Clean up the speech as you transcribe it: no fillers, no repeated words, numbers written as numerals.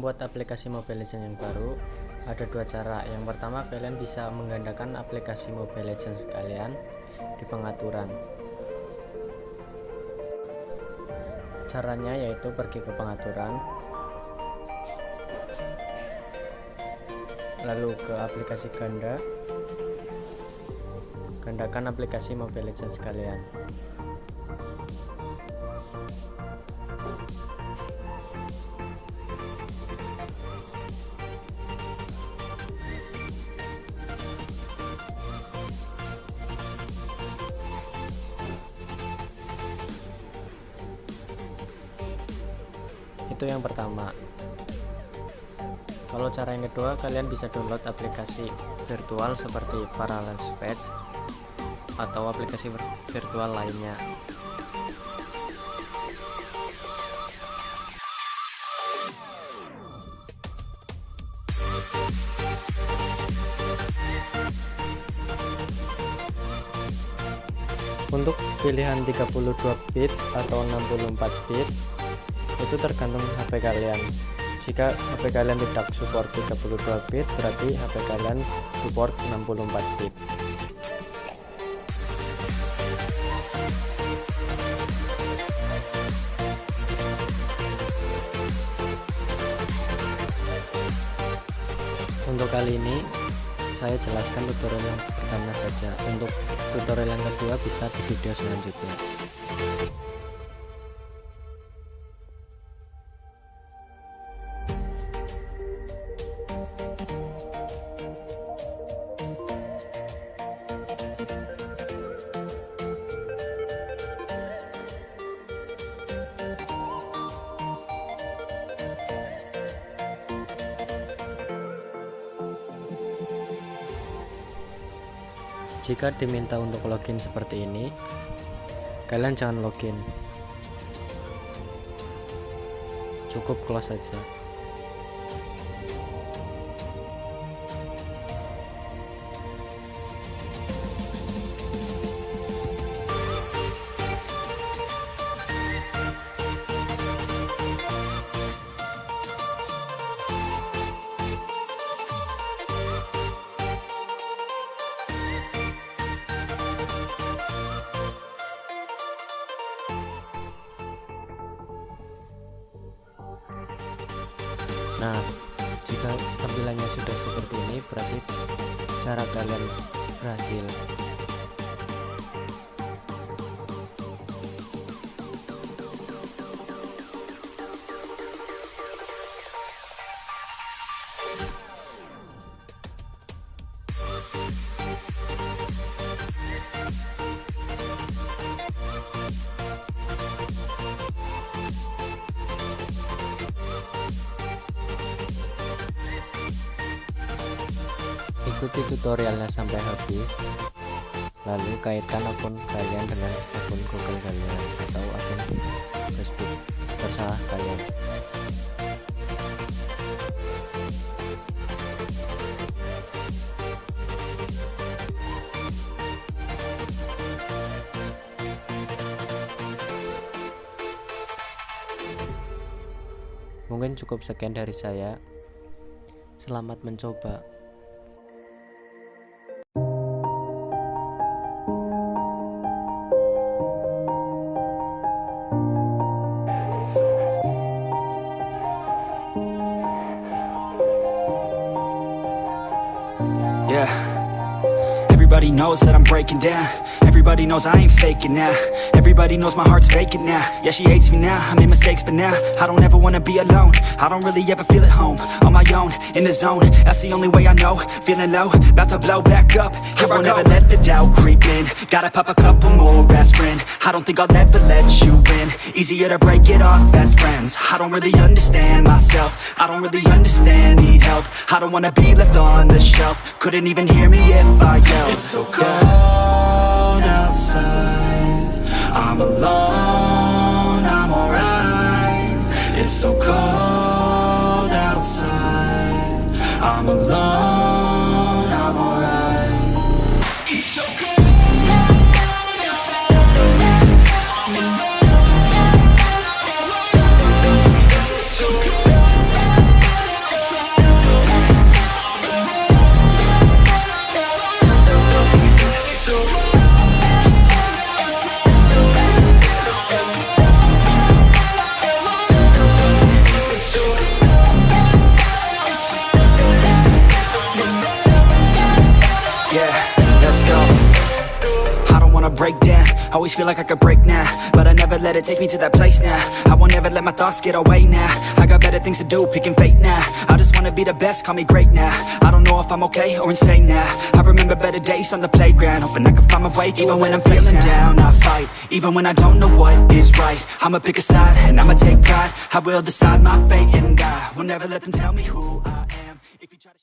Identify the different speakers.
Speaker 1: membuat aplikasi Mobile Legends yang baru, ada dua cara. Yang pertama, kalian bisa menggandakan aplikasi Mobile Legends kalian di pengaturan. Caranya yaitu pergi ke pengaturan, lalu ke aplikasi ganda, gandakan aplikasi Mobile Legends kalian. Itu yang pertama. Kalau cara yang kedua, kalian bisa download aplikasi virtual seperti Parallel Space atau aplikasi virtual lainnya. Untuk pilihan 32 bit atau 64 bit itu tergantung HP kalian. Jika HP kalian tidak support 32 bit, berarti HP kalian support 64 bit. Untuk kali ini saya jelaskan tutorial yang pertama saja. Untuk tutorial yang kedua bisa di video selanjutnya. Jika diminta untuk login seperti ini, kalian jangan login, cukup close saja. Nah, jika tampilannya sudah seperti ini, berarti cara kalian berhasil. Ikuti tutorialnya sampai habis, lalu kaitkan akun kalian dengan akun Google kalian atau akun Facebook terserah kalian. Mungkin cukup sekian dari saya. Selamat mencoba.
Speaker 2: Yeah, everybody knows that I'm breaking down. Everybody knows I ain't faking now. Everybody knows my heart's vacant now. Yeah, she hates me now, I made mistakes but now I don't ever wanna be alone. I don't really ever feel at home. On my own, in the zone, that's the only way I know. Feeling low, about to blow back up. Here I won't ever let the doubt creep in. Gotta pop a couple more aspirin. I don't think I'll ever let you in. Easier to break it off best friends. I don't really understand myself. I don't really understand, need help. I don't wanna be left on the shelf. Couldn't even hear me if I yelled. It's so cold outside, I'm alone, I'm alright. It's so cold outside, I'm alone, I'm alright. It's so cold. break down. Always feel like I could break now, but I never let it take me to that place now. I won't ever let my thoughts get away now. I got better things to do, picking fate now. I just wanna be the best, call me great now. I don't know if I'm okay or insane now. I remember better days on the playground, hoping I can find my way even when I'm feeling down. I fight, even when I don't know what is right. I'ma pick a side, and I'ma take pride. I will decide my fate, and I will never let them tell me who I am. If you try to